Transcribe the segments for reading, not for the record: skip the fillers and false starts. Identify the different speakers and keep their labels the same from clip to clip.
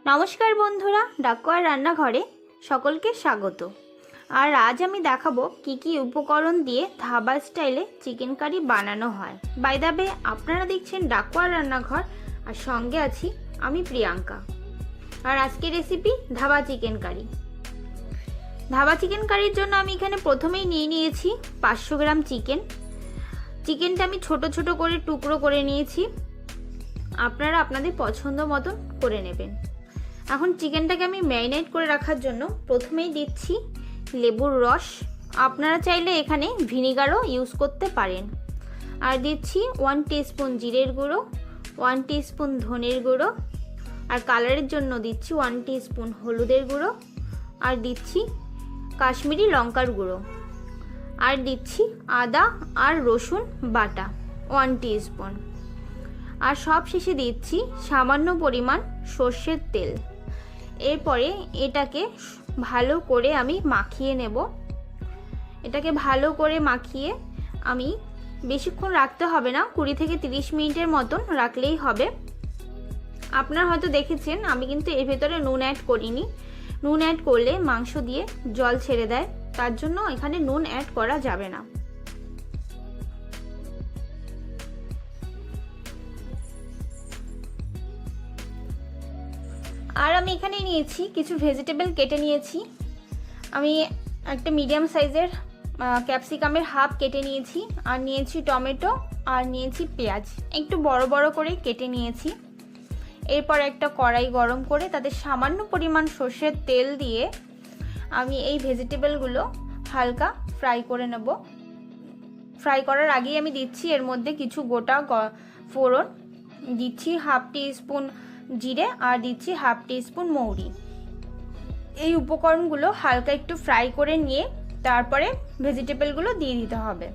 Speaker 1: নমস্কার বন্ধুরা, ডাকোয়ার রান্নাঘরে সকলকে স্বাগত। আর আজ আমি দেখাবো কি কি উপকরণ দিয়ে ধাবা স্টাইলে চিকেন কারি বানানো হয়। বাই দ্য ওয়ে, আপনারা দেখছেন ডাকোয়ার রান্নাঘর, আর সঙ্গে আছি আমি প্রিয়াঙ্কা। আর আজকের recipe dhaba chicken curry. Dhaba chicken কারির জন্য আমি এখানে প্রথমেই নিয়েছি 500 গ্রাম চিকেনটা আমি ছোট ছোট করে টুকরো করে নিয়েছি। আপনারা আপনাদের পছন্দ মতন করে নেবেন। এখন চিকেনটাকে আমি ম্যারিনেট করে রাখার জন্য প্রথমেই দিচ্ছি লেবুর রস। আপনারা চাইলে এখানে ভিনিগারও ইউজ করতে পারেন। আর দিচ্ছি 1 টিস্পুন জিরের গুঁড়ো, 1 টিস্পুন ধনের গুঁড়ো, আর কালারের জন্য দিচ্ছি 1 টিস্পুন হলুদের গুঁড়ো, আর দিচ্ছি কাশ্মীরি লঙ্কার গুঁড়ো, আর দিচ্ছি আদা আর রসুন বাটা 1 টিস্পুন, আর সব শেষে দিচ্ছি সামান্য পরিমাণ সর্ষের তেল। এরপরে এটাকে ভালো করে আমি মাখিয়ে নেব। এটাকে ভালো করে মাখিয়ে আমি বেশিক্ষণ রাখতে হবে না, 20 থেকে 30 মিনিটের মতন রাখলেই হবে। আপনারা হয়তো দেখেছেন আমি কিন্তু এর ভেতরে নুন অ্যাড করিনি। নুন অ্যাড করলে মাংস দিয়ে জল ছেড়ে দেয়, তার জন্য এখানে নুন অ্যাড করা যাবে না। আর আমি এখানে নিয়েছি কিছু ভেজিটেবল কেটে নিয়েছি। আমি একটা মিডিয়াম সাইজের ক্যাপসিকামের হাফ কেটে নিয়েছি, আর নিয়েছি টমেটো, আর নিয়েছি পেঁয়াজ একটু বড় বড় করে কেটে নিয়েছি। এরপর একটা কড়াই গরম করে তাতে সামান্য পরিমাণ সর্ষের তেল দিয়ে আমি এই ভেজিটেবলগুলো হালকা ফ্রাই করে নেব। ফ্রাই করার আগেই আমি দিচ্ছি এর মধ্যে কিছু গোটা ফোড়ন, দিচ্ছি হাফ টিস্পুন জিরে, আর দিচ্ছি হাফ টিস্পুন মৌরি। এই উপকরণগুলো হালকা একটু ফ্রাই করে নিয়ে তারপরে ভেজিটেবলগুলো দিয়ে দিতে হবে।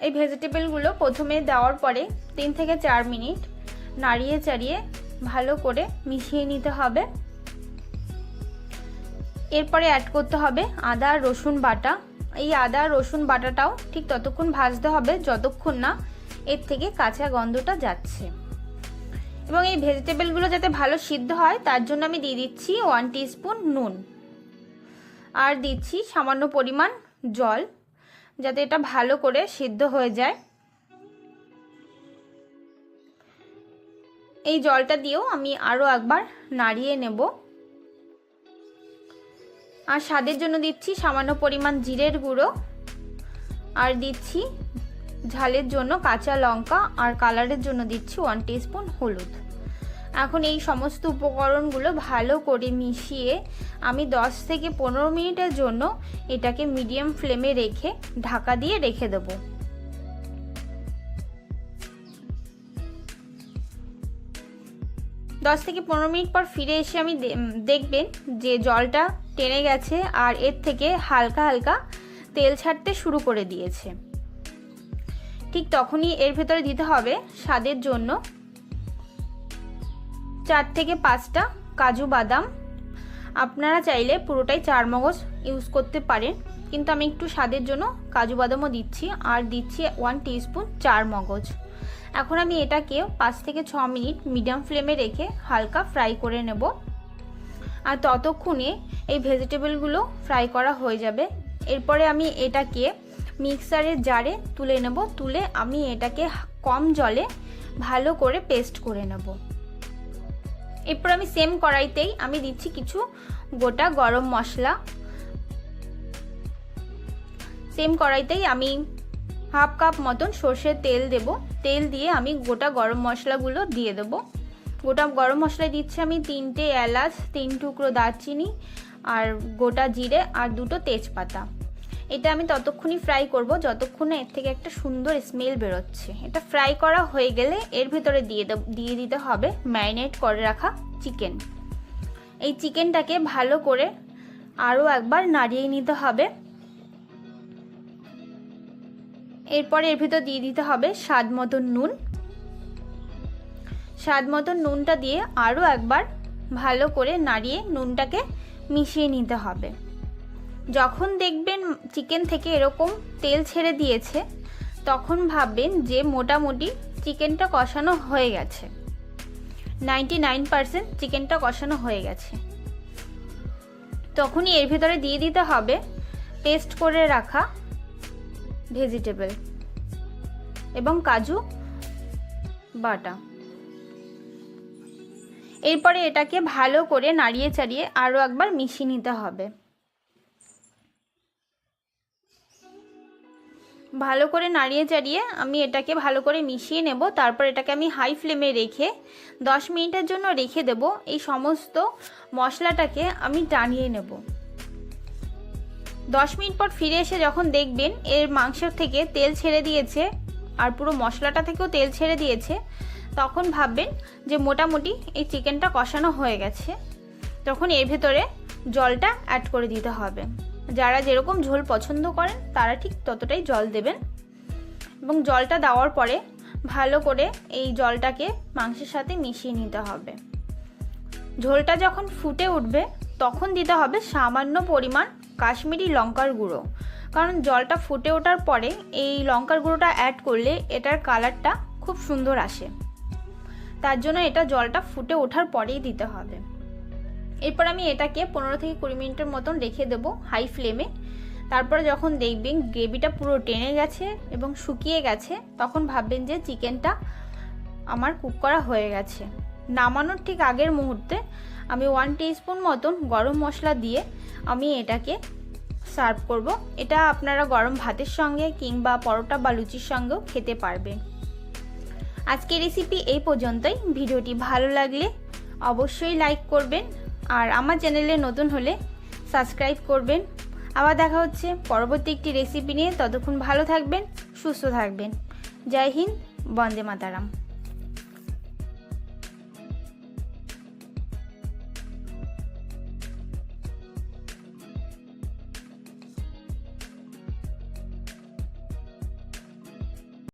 Speaker 1: এই ভেজিটেবলগুলো প্রথমে দেওয়ার পরে 3 থেকে 4 মিনিট নাড়িয়ে চাড়িয়ে ভালো করে মিশিয়ে নিতে হবে। এরপরে অ্যাড করতে হবে আদা আর রসুন বাটা। এই আদা আর রসুন বাটাটাও ঠিক ততক্ষণ ভাজতে হবে যতক্ষণ না এর থেকে কাঁচা গন্ধটা যাচ্ছে। এবং এই ভেজিটেবলগুলো যাতে ভালো সিদ্ধ হয় তার জন্য আমি দিয়ে দিচ্ছি 1 টিস্পুন নুন, আর দিচ্ছি সামান্য পরিমাণ জল, যাতে এটা ভালো করে সিদ্ধ হয়ে যায়। এই জলটা দিয়েও আমি আরও একবার নাড়িয়ে নেব। আর স্বাদের জন্য দিচ্ছি সামান্য পরিমাণ জিরের গুঁড়ো, আর দিচ্ছি ঝালের জন্য কাঁচা লঙ্কা, আর কালারের জন্য দিচ্ছি 1 টিস্পুন হলুদ। এখন এই সমস্ত উপকরণগুলো ভালো করে মিশিয়ে আমি 10 থেকে 15 মিনিটের জন্য এটাকে মিডিয়াম ফ্লেমে রেখে ঢাকা দিয়ে রেখে দেব। দশ থেকে 15 মিনিট পর ফিরে এসে আমি দেখবেন যে জলটা টেনে গেছে আর এর থেকে হালকা হালকা তেল ছাড়তে শুরু করে দিয়েছে। ঠিক তখনই এর ভেতরে দিতে হবে স্বাদের জন্য 4 থেকে 5টা কাজু বাদাম। আপনারা চাইলে পুরোটাই 4 মগজ ইউজ করতে পারেন, কিন্তু আমি একটু স্বাদের জন্য কাজু বাদামও দিচ্ছি, আর দিচ্ছি 1 টিস্পুন 4 মগজ। এখন আমি এটাকে 5 থেকে 6 মিনিট মিডিয়াম ফ্লেমে রেখে হালকা ফ্রাই করে নেব। আর ততক্ষণে এই ভেজিটেবলগুলো ফ্রাই করা হয়ে যাবে। এরপরে আমি এটাকে মিক্সারের জারে তুলে নেব। তুলে আমি এটাকে কম জলে ভালো করে পেস্ট করে নেব। এরপর আমি সেম কড়াইতেই আমি দিচ্ছি কিছু গোটা গরম মশলা। সেম কড়াইতেই আমি হাফ কাপ মতন সর্ষের তেল দেব। তেল দিয়ে আমি গোটা গরম মশলাগুলো দিয়ে দেব। গোটা গরম মশলা দিচ্ছি আমি 3টে এলাচ, 3 টুকরো দারচিনি, আর গোটা জিরে, আর 2টো তেজপাতা। এটা আমি ততক্ষণই ফ্রাই করব যতক্ষণ না এর থেকে একটা সুন্দর স্মেল বেরোচ্ছে। এটা ফ্রাই করা হয়ে গেলে এর ভেতরে দিয়ে দিতে হবে ম্যারিনেট করে রাখা চিকেন। এই চিকেনটাকে ভালো করে আরও একবার নাড়িয়ে নিতে হবে। এরপরে এর ভেতর দিয়ে দিতে হবে স্বাদ মতন নুন। স্বাদ মতন নুনটা দিয়ে আরও একবার ভালো করে নাড়িয়ে নুনটাকে মিশিয়ে নিতে হবে। যখন দেখবেন চিকেন থেকে এরকম তেল ছেড়ে দিয়েছে তখন ভাববেন যে মোটামুটি চিকেনটা কষানো হয়ে গেছে। 99% চিকেনটা কষানো হয়ে গেছে। তখনই এর ভিতরে দিয়ে দিতে হবে পেস্ট করে রাখা ভেজিটেবল এবং কাজু বাটা। এরপরে এটাকে ভালো করে নাড়িয়ে চাড়িয়ে আরও একবার মিশিয়ে নিতে হবে। ভালো করে নাড়িয়ে চাড়িয়ে আমি এটাকে ভালো করে মিশিয়ে নেব। তারপর এটাকে আমি হাই ফ্লেমে রেখে 10 মিনিটের জন্য রেখে দেব। এই সমস্ত মশলাটাকে আমি টানিয়ে নেব। 10 মিনিট পর ফিরে এসে যখন দেখবেন এর মাংস থেকে তেল ছেড়ে দিয়েছে আর পুরো মশলাটা থেকেও তেল ছেড়ে দিয়েছে, তখন ভাববেন যে মোটামুটি এই চিকেনটা কষানো হয়ে গেছে। তখন এর ভেতরে জলটা অ্যাড করে দিতে হবে। যারা যেরকম ঝোল পছন্দ করেন তারা ঠিক ততটাই জল দেবেন এবং জলটা দেওয়ার পরে ভালো করে এই জলটাকে মাংসের সাথে মিশিয়ে নিতে হবে। ঝোলটা যখন ফুটে উঠবে তখন দিতে হবে সামান্য পরিমাণ কাশ্মীরি লঙ্কার গুঁড়ো, কারণ জলটা ফুটে ওঠার পরে এই লঙ্কার গুঁড়োটা অ্যাড করলে এটার কালারটা খুব সুন্দর আসে। তার জন্য এটা জলটা ফুটে ওঠার পরেই দিতে হবে। এরপর আমি এটাকে 15 থেকে 20 মিনিটের মতন রেখে দেব হাই ফ্লেমে। তারপরে যখন দেখবেন গ্রেভিটা পুরো টেনে গেছে এবং শুকিয়ে গেছে, তখন ভাববেন যে চিকেনটা আমার কুক করা হয়ে গেছে। নামানোর ঠিক আগের মুহূর্তে আমি 1 টিস্পুন মতন গরম মশলা দিয়ে আমি এটাকে সার্ভ করব। এটা আপনারা গরম ভাতের সঙ্গে কিংবা পরোটা বা লুচির সঙ্গেও খেতে পারবেন। আজকের রেসিপি এই পর্যন্তই। ভিডিওটি ভালো লাগলে অবশ্যই লাইক করবেন আর আমার চ্যানেলে নতুন হলে সাবস্ক্রাইব করবেন। আবার দেখা হচ্ছে পরবর্তী একটি রেসিপি নিয়ে। ততক্ষণ ভালো থাকবেন, সুস্থ থাকবেন। জয় হিন্দ, বন্দে মাতারাম।